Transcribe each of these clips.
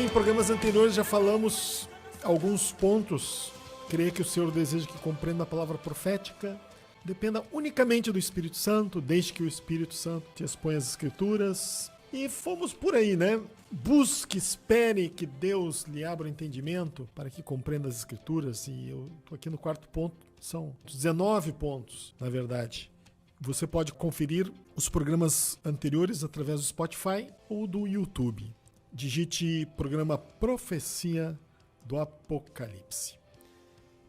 em programas anteriores já falamos alguns pontos. Creio que o Senhor deseja que compreenda a palavra profética. Dependa unicamente do Espírito Santo, desde que o Espírito Santo te exponha as Escrituras. E fomos por aí, né? Busque, espere que Deus lhe abra o entendimento para que compreenda as Escrituras. E eu estou aqui no quarto ponto, são 19 pontos, na verdade. Você pode conferir os programas anteriores através do Spotify ou do YouTube. Digite programa Profecia do Apocalipse.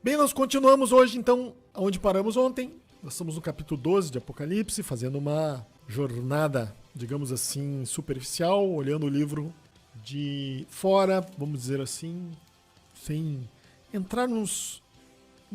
Bem, nós continuamos hoje, então, onde paramos ontem. Nós estamos no capítulo 12 de Apocalipse, fazendo uma jornada, digamos assim, superficial, olhando o livro de fora, vamos dizer assim, sem entrar no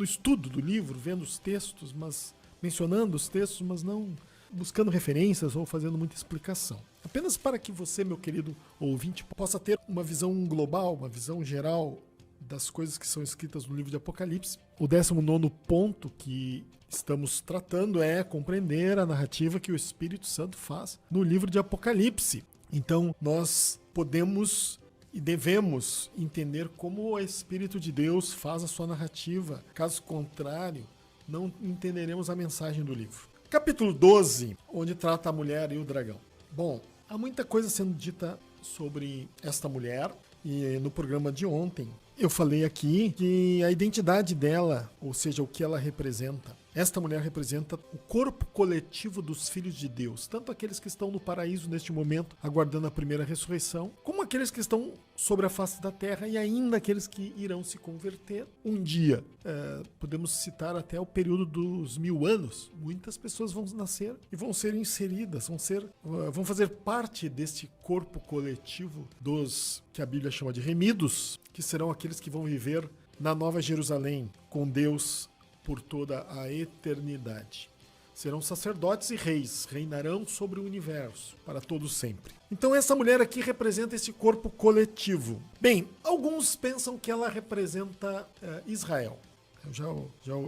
estudo do livro, vendo os textos, mas mencionando os textos, mas não buscando referências ou fazendo muita explicação. Apenas para que você, meu querido ouvinte, possa ter uma visão global, uma visão geral das coisas que são escritas no livro de Apocalipse. O 19º ponto que estamos tratando é compreender a narrativa que o Espírito Santo faz no livro de Apocalipse. Então, nós podemos e devemos entender como o Espírito de Deus faz a sua narrativa. Caso contrário, não entenderemos a mensagem do livro. Capítulo 12, onde trata a mulher e o dragão. Bom, há muita coisa sendo dita sobre esta mulher, e no programa de ontem eu falei aqui que a identidade dela, ou seja, o que ela representa. Esta mulher representa o corpo coletivo dos filhos de Deus, tanto aqueles que estão no paraíso neste momento, aguardando a primeira ressurreição, como aqueles que estão sobre a face da terra e ainda aqueles que irão se converter um dia. Podemos citar até o período dos 1000 anos. Muitas pessoas vão nascer e vão ser inseridas, vão fazer parte deste corpo coletivo dos que a Bíblia chama de remidos, que serão aqueles que vão viver na Nova Jerusalém com Deus por toda a eternidade. Serão sacerdotes e reis, reinarão sobre o universo para todo sempre. Então essa mulher aqui representa esse corpo coletivo. Bem, alguns pensam que ela representa Israel.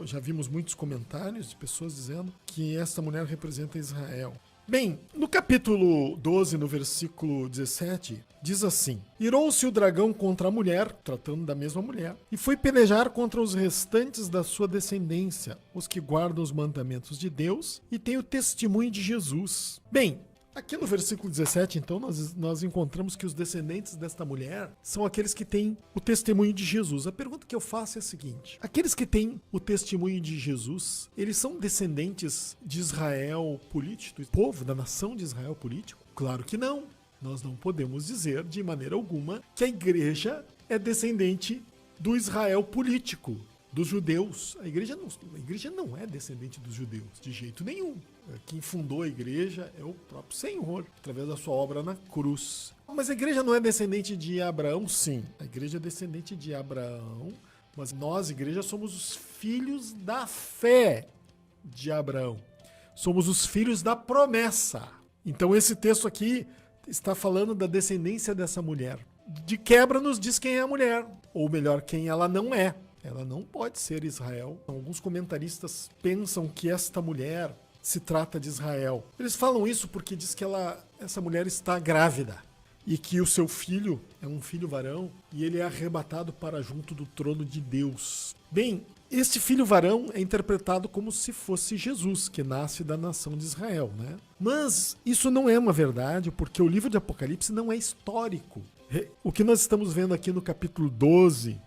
Já vimos muitos comentários de pessoas dizendo que essa mulher representa Israel. Bem, no capítulo 12, no versículo 17, diz assim: Irou-se o dragão contra a mulher, tratando da mesma mulher, e foi pelejar contra os restantes da sua descendência, os que guardam os mandamentos de Deus e têm o testemunho de Jesus. Bem, aqui no versículo 17, então, nós encontramos que os descendentes desta mulher são aqueles que têm o testemunho de Jesus. A pergunta que eu faço é a seguinte: aqueles que têm o testemunho de Jesus, eles são descendentes de Israel político, do povo da nação de Israel político? Claro que não. Nós não podemos dizer de maneira alguma que a igreja é descendente do Israel político, dos judeus. A igreja não é descendente dos judeus, de jeito nenhum. Quem fundou a igreja é o próprio Senhor, através da sua obra na cruz. Mas a igreja não é descendente de Abraão? Sim, a igreja é descendente de Abraão, mas nós, igreja, somos os filhos da fé de Abraão. Somos os filhos da promessa. Então esse texto aqui está falando da descendência dessa mulher. De quebra nos diz quem é a mulher, ou melhor, quem ela não é. Ela não pode ser Israel. Alguns comentaristas pensam que esta mulher se trata de Israel. Eles falam isso porque diz que essa mulher está grávida e que o seu filho é um filho varão e ele é arrebatado para junto do trono de Deus. Bem, este filho varão é interpretado como se fosse Jesus, que nasce da nação de Israel, né? Mas isso não é uma verdade, porque o livro de Apocalipse não é histórico. O que nós estamos vendo aqui no capítulo 12,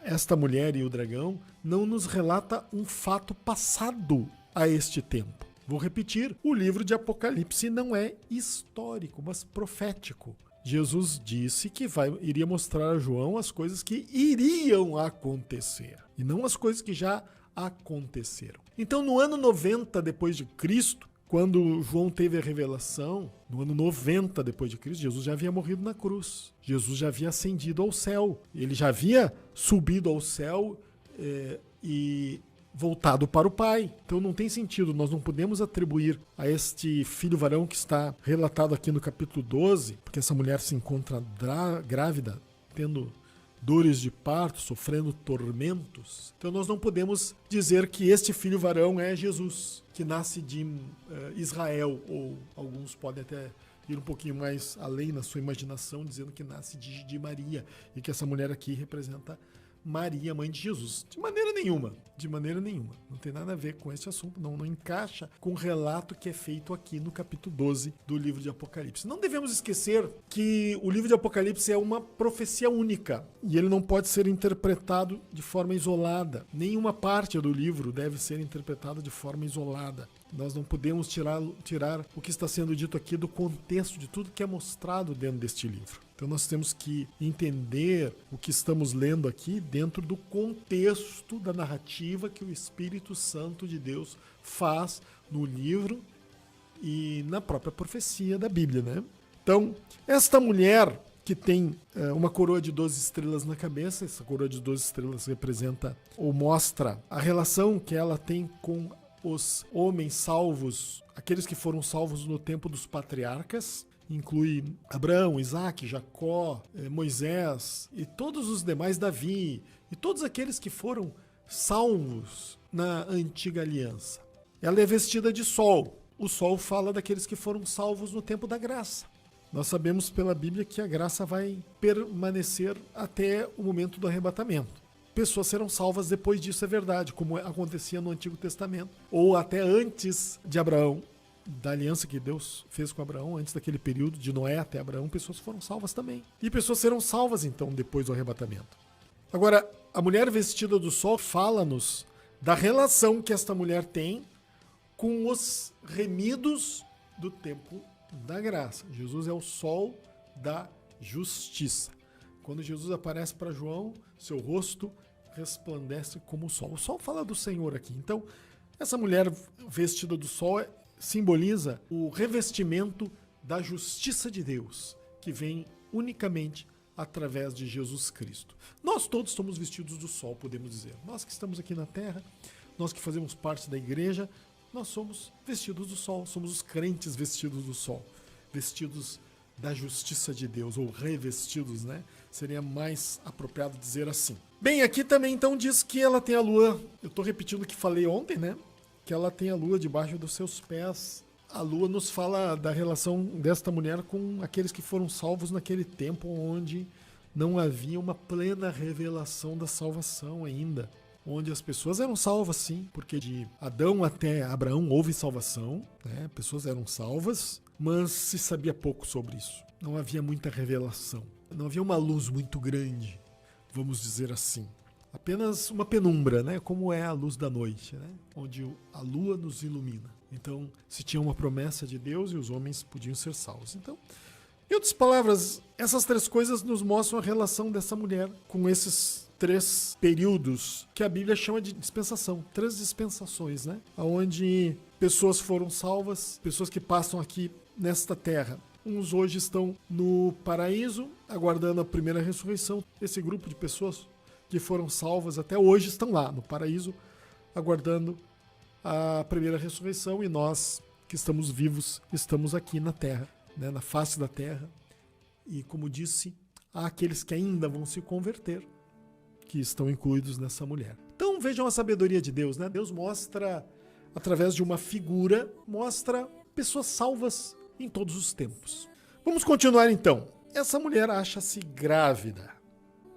esta mulher e o dragão, não nos relata um fato passado a este tempo. Vou repetir, o livro de Apocalipse não é histórico, mas profético. Jesus disse que iria mostrar a João as coisas que iriam acontecer, e não as coisas que já aconteceram. Então, no ano 90 depois de Cristo, quando João teve a revelação, no ano 90 depois de Cristo, Jesus já havia morrido na cruz. Jesus já havia ascendido ao céu. Ele já havia subido ao céu e voltado para o Pai. Então não tem sentido, nós não podemos atribuir a este filho varão que está relatado aqui no capítulo 12, porque essa mulher se encontra grávida, tendo dores de parto, sofrendo tormentos. Então nós não podemos dizer que este filho varão é Jesus, que nasce de Israel, ou alguns podem até ir um pouquinho mais além na sua imaginação, dizendo que nasce de Maria e que essa mulher aqui representa Maria, mãe de Jesus. De maneira nenhuma. Não tem nada a ver com esse assunto, não encaixa com o relato que é feito aqui no capítulo 12 do livro de Apocalipse. Não devemos esquecer que o livro de Apocalipse é uma profecia única e ele não pode ser interpretado de forma isolada. Nenhuma parte do livro deve ser interpretada de forma isolada. Nós não podemos tirar o que está sendo dito aqui do contexto de tudo que é mostrado dentro deste livro. Então nós temos que entender o que estamos lendo aqui dentro do contexto da narrativa que o Espírito Santo de Deus faz no livro e na própria profecia da Bíblia, né? Então, esta mulher que tem uma coroa de 12 estrelas na cabeça, essa coroa de 12 estrelas representa ou mostra a relação que ela tem com os homens salvos, aqueles que foram salvos no tempo dos patriarcas, inclui Abraão, Isaac, Jacó, Moisés e todos os demais, Davi, e todos aqueles que foram salvos na antiga aliança. Ela é vestida de sol. O sol fala daqueles que foram salvos no tempo da graça. Nós sabemos pela Bíblia que a graça vai permanecer até o momento do arrebatamento. Pessoas serão salvas depois disso, é verdade, como acontecia no Antigo Testamento, ou até antes de Abraão, da aliança que Deus fez com Abraão, antes daquele período de Noé até Abraão, pessoas foram salvas também. E pessoas serão salvas, então, depois do arrebatamento. Agora, a mulher vestida do sol fala-nos da relação que esta mulher tem com os remidos do tempo da graça. Jesus é o sol da justiça. Quando Jesus aparece para João, seu rosto resplandece como o sol. O sol fala do Senhor aqui. Então, essa mulher vestida do sol simboliza o revestimento da justiça de Deus, que vem unicamente através de Jesus Cristo. Nós todos somos vestidos do sol, podemos dizer. Nós que estamos aqui na terra, nós que fazemos parte da igreja, nós somos vestidos do sol, somos os crentes vestidos do sol, vestidos da justiça de Deus, ou revestidos, né? Seria mais apropriado dizer assim. Bem, aqui também então diz que ela tem a lua, eu estou repetindo o que falei ontem, né? Que ela tem a lua debaixo dos seus pés. A lua nos fala da relação desta mulher com aqueles que foram salvos naquele tempo onde não havia uma plena revelação da salvação ainda. Onde as pessoas eram salvas, sim, porque de Adão até Abraão houve salvação, né? Pessoas eram salvas, mas se sabia pouco sobre isso. Não havia muita revelação. Não havia uma luz muito grande, vamos dizer assim. Apenas uma penumbra, né? Como é a luz da noite, né? Onde a lua nos ilumina. Então, se tinha uma promessa de Deus e os homens podiam ser salvos. Então, em outras palavras, essas três coisas nos mostram a relação dessa mulher com esses três períodos que a Bíblia chama de dispensação. 3 dispensações, né? Onde pessoas foram salvas, pessoas que passam aqui nesta terra. Uns hoje estão no paraíso, aguardando a primeira ressurreição. Esse grupo de pessoas que foram salvas até hoje estão lá no paraíso, aguardando a primeira ressurreição, e nós que estamos vivos estamos aqui na terra, né, na face da terra. E como disse, há aqueles que ainda vão se converter, que estão incluídos nessa mulher. Então vejam a sabedoria de Deus, né? Deus mostra, através de uma figura, mostra pessoas salvas em todos os tempos. Vamos continuar então. Essa mulher acha-se grávida.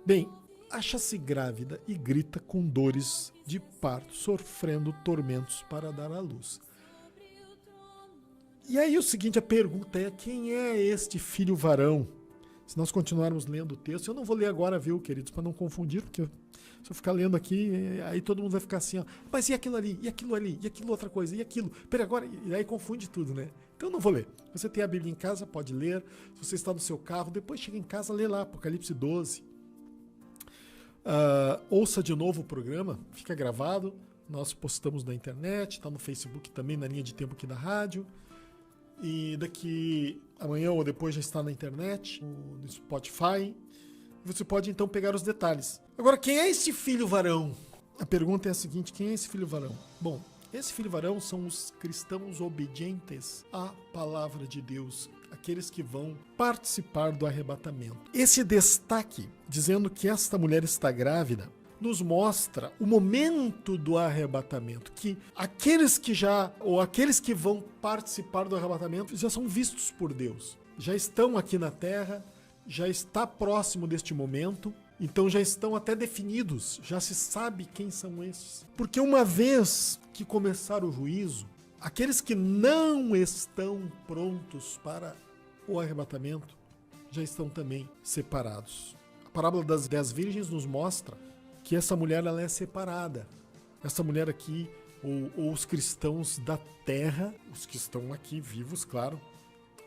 Bem, acha-se grávida e grita com dores de parto, sofrendo tormentos para dar à luz. E aí o seguinte, a pergunta é: quem é este filho varão? Se nós continuarmos lendo o texto, eu não vou ler agora, viu, queridos, para não confundir, porque se eu ficar lendo aqui, aí todo mundo vai ficar assim, ó, mas e aquilo ali, e aquilo ali, e aquilo outra coisa, e aquilo, pera agora, e aí confunde tudo, né? Então eu não vou ler. Você tem a Bíblia em casa, pode ler. Se você está no seu carro, depois chega em casa, lê lá, Apocalipse 12. Ouça de novo o programa, fica gravado, nós postamos na internet, está no Facebook também, na linha de tempo aqui da rádio, e daqui amanhã ou depois já está na internet, no Spotify. Você pode então pegar os detalhes. Agora, quem é esse filho varão? A pergunta é a seguinte: quem é esse filho varão? Bom, esse filho varão são os cristãos obedientes à palavra de Deus, aqueles que vão participar do arrebatamento. Esse destaque, dizendo que esta mulher está grávida, nos mostra o momento do arrebatamento, que aqueles que vão participar do arrebatamento já são vistos por Deus. já estão aqui na Terra, já está próximo deste momento, então já estão até definidos, já se sabe quem são esses. Porque uma vez que começar o juízo, aqueles que não estão prontos para o arrebatamento já estão também separados. A parábola das 10 virgens nos mostra que essa mulher ela é separada. Essa mulher aqui, ou os cristãos da terra, os que estão aqui vivos, claro,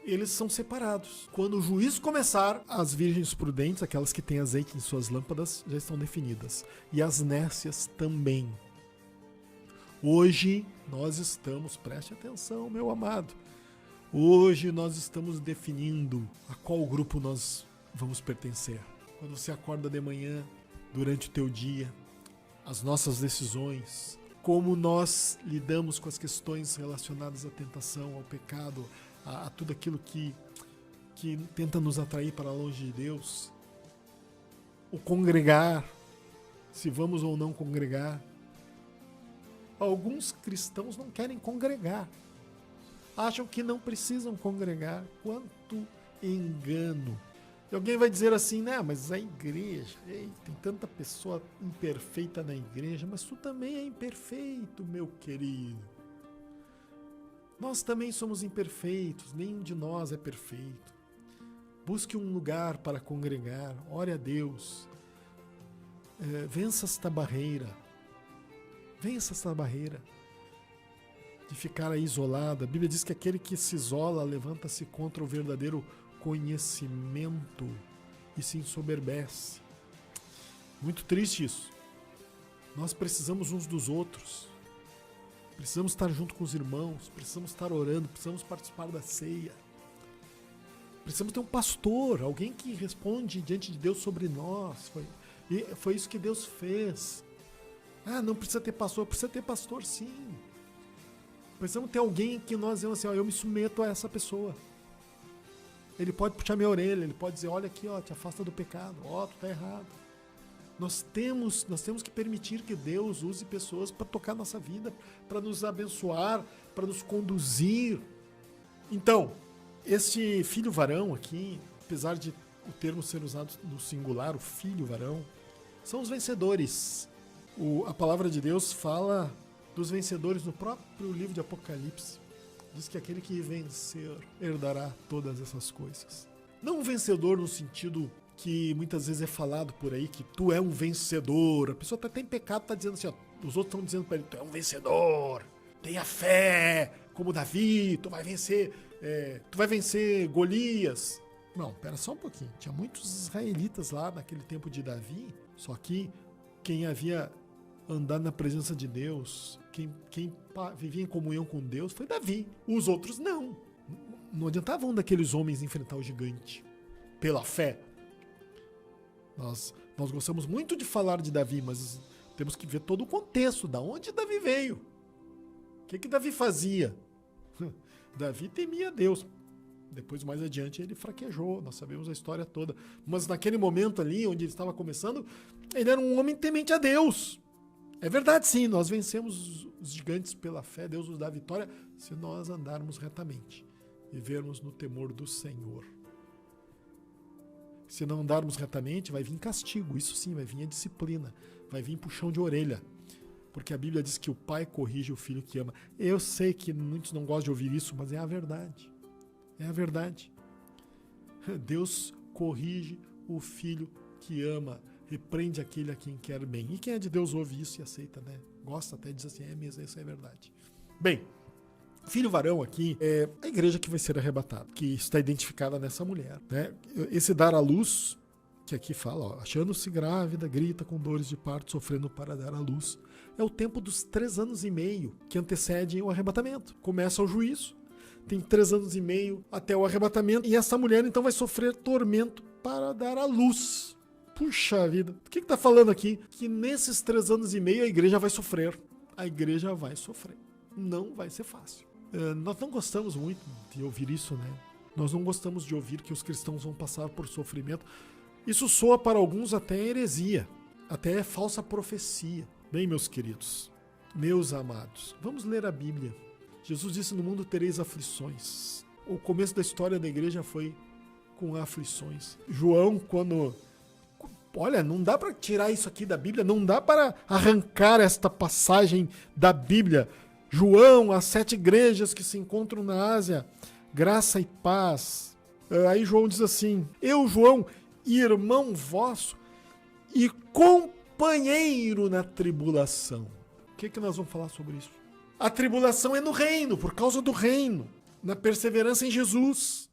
eles são separados. Quando o juízo começar, as virgens prudentes, aquelas que têm azeite em suas lâmpadas, já estão definidas. E as nécias também. Hoje nós estamos, preste atenção, meu amado, hoje nós estamos definindo a qual grupo nós vamos pertencer. Quando você acorda de manhã, durante o teu dia, as nossas decisões, como nós lidamos com as questões relacionadas à tentação, ao pecado, a tudo aquilo que tenta nos atrair para longe de Deus, o congregar, se vamos ou não congregar. Alguns cristãos não querem congregar, acham que não precisam congregar. Quanto engano! E alguém vai dizer assim, né, mas a igreja, tem tanta pessoa imperfeita na igreja, mas tu também é imperfeito, meu querido. Nós também somos imperfeitos, nenhum de nós é perfeito. Busque um lugar para congregar, ore a Deus, vença esta barreira. Vença essa barreira de ficar aí isolado. A Bíblia diz que aquele que se isola levanta-se contra o verdadeiro conhecimento e se ensoberbece. Muito triste isso. Nós precisamos uns dos outros. Precisamos estar junto com os irmãos, precisamos estar orando, precisamos participar da ceia. Precisamos ter um pastor, alguém que responde diante de Deus sobre nós. Foi isso que Deus fez. Ah, não precisa ter pastor sim. Precisamos ter alguém que nós dizemos assim, ó, eu me submeto a essa pessoa. Ele pode puxar minha orelha, ele pode dizer, olha aqui, ó, te afasta do pecado, ó, tu tá errado. Nós temos que permitir que Deus use pessoas para tocar nossa vida, para nos abençoar, para nos conduzir. Então, este filho varão aqui, apesar de o termo ser usado no singular, o filho varão, são os vencedores. A palavra de Deus fala dos vencedores no próprio livro de Apocalipse. Diz que aquele que vencer herdará todas essas coisas. Não um vencedor no sentido que muitas vezes é falado por aí, que tu é um vencedor. A pessoa até tem pecado, está dizendo assim, ó, os outros estão dizendo para ele, tu é um vencedor, tenha fé, como Davi, tu vai vencer Golias. Não, pera só um pouquinho. Tinha muitos israelitas lá naquele tempo de Davi, só que quem havia andado na presença de Deus, quem vivia em comunhão com Deus foi Davi. Os outros não. Não adiantava um daqueles homens enfrentar o gigante pela fé. Nós gostamos muito de falar de Davi, mas temos que ver todo o contexto, da onde Davi veio. O que Davi fazia? Davi temia Deus. Depois, mais adiante, ele fraquejou, nós sabemos a história toda. Mas naquele momento ali, onde ele estava começando, ele era um homem temente a Deus. É verdade, sim, nós vencemos os gigantes pela fé, Deus nos dá vitória, se nós andarmos retamente, vivermos no temor do Senhor. Se não andarmos retamente, vai vir castigo, isso sim, vai vir a disciplina, vai vir puxão de orelha, porque a Bíblia diz que o pai corrige o filho que ama. Eu sei que muitos não gostam de ouvir isso, mas é a verdade. É a verdade. Deus corrige o filho que ama, repreende aquele a quem quer bem. E quem é de Deus ouve isso e aceita, né? Gosta até, diz assim, é mesmo, isso é verdade. Bem, filho varão aqui é a igreja que vai ser arrebatada, que está identificada nessa mulher, né? Esse dar à luz, que aqui fala, ó, achando-se grávida, grita com dores de parto, sofrendo para dar à luz. É o tempo dos 3 anos e meio que antecedem o arrebatamento. Começa o juízo, tem 3 anos e meio até o arrebatamento, e essa mulher então vai sofrer tormento para dar à luz. Puxa vida, o que está falando aqui? Que nesses 3 anos e meio a igreja vai sofrer. A igreja vai sofrer. Não vai ser fácil. Nós não gostamos muito de ouvir isso, né? Nós não gostamos de ouvir que os cristãos vão passar por sofrimento. Isso soa para alguns até heresia, até falsa profecia. Bem, meus queridos, meus amados, vamos ler a Bíblia. Jesus disse, no mundo tereis aflições, O começo da história da igreja foi com aflições. João, quando... Olha, não dá para tirar isso aqui da Bíblia, não dá para arrancar esta passagem da Bíblia. João, as 7 igrejas que se encontram na Ásia, graça e paz. Aí João diz assim: eu, João, irmão vosso e companheiro na tribulação. O que nós vamos falar sobre isso? A tribulação é no reino, por causa do reino, na perseverança em Jesus.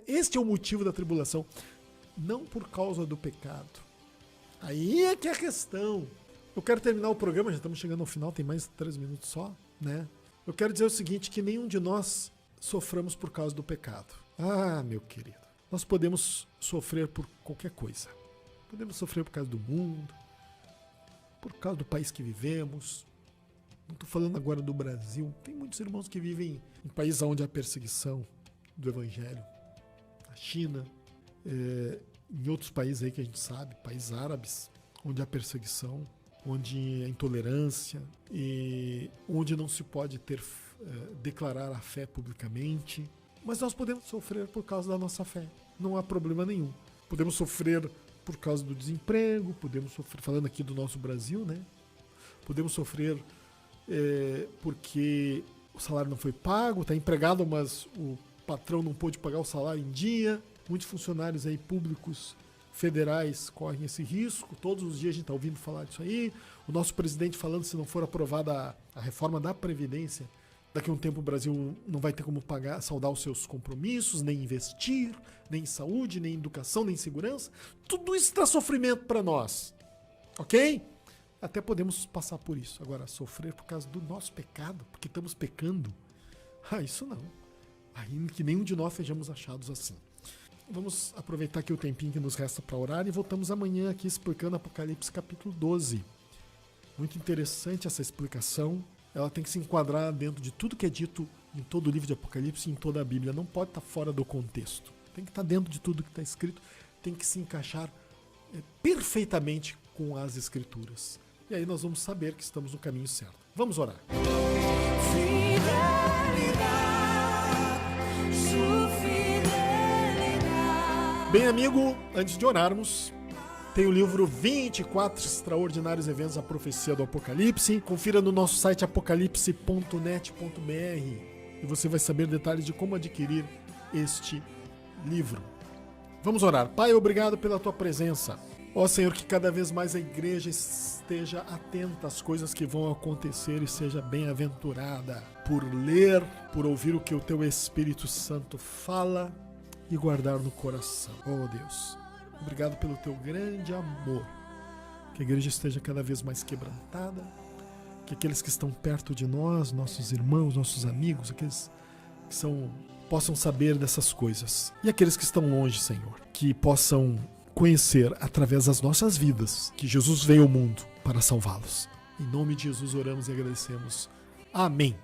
Este é o motivo da tribulação, não por causa do pecado. Aí é que é a questão. Eu quero terminar o programa, já estamos chegando ao final, tem mais 3 minutos só, né? Eu quero dizer o seguinte, que nenhum de nós sofremos por causa do pecado. Ah, meu querido, nós podemos sofrer por qualquer coisa. Podemos sofrer por causa do mundo, por causa do país que vivemos. Não estou falando agora do Brasil. Tem muitos irmãos que vivem em países onde há perseguição do Evangelho. Na China, em outros países aí que a gente sabe, países árabes, onde há perseguição, onde há intolerância, e onde não se pode declarar a fé publicamente. Mas nós podemos sofrer por causa da nossa fé. Não há problema nenhum. Podemos sofrer por causa do desemprego, podemos sofrer, falando aqui do nosso Brasil, né? Podemos sofrer porque o salário não foi pago, está empregado, mas o patrão não pôde pagar o salário em dia. Muitos funcionários aí públicos federais correm esse risco. Todos os dias a gente está ouvindo falar disso aí. O nosso presidente falando, se não for aprovada a reforma da Previdência, daqui a um tempo o Brasil não vai ter como saldar os seus compromissos, nem investir, nem em saúde, nem em educação, nem em segurança. Tudo isso traz sofrimento para nós, ok? Até podemos passar por isso. Agora, sofrer por causa do nosso pecado, porque estamos pecando, isso não. Ainda que nenhum de nós sejamos achados assim. Vamos aproveitar aqui o tempinho que nos resta para orar e voltamos amanhã aqui explicando Apocalipse capítulo 12. Muito interessante essa explicação. Ela tem que se enquadrar dentro de tudo que é dito em todo o livro de Apocalipse e em toda a Bíblia. Não pode estar fora do contexto. Tem que estar dentro de tudo que está escrito. Tem que se encaixar perfeitamente com as Escrituras. E aí nós vamos saber que estamos no caminho certo. Vamos orar. Bem, amigo, antes de orarmos, tem o livro 24 Extraordinários Eventos da Profecia do Apocalipse. Confira no nosso site apocalipse.net.br e você vai saber detalhes de como adquirir este livro. Vamos orar. Pai, obrigado pela tua presença. Ó Senhor, que cada vez mais a igreja esteja atenta às coisas que vão acontecer e seja bem-aventurada por ler, por ouvir o que o teu Espírito Santo fala e guardar no coração. Oh Deus, obrigado pelo teu grande amor. Que a igreja esteja cada vez mais quebrantada, que aqueles que estão perto de nós, nossos irmãos, nossos amigos, aqueles que possam saber dessas coisas. E aqueles que estão longe, Senhor, que possam conhecer através das nossas vidas que Jesus veio ao mundo para salvá-los. Em nome de Jesus oramos e agradecemos. Amém.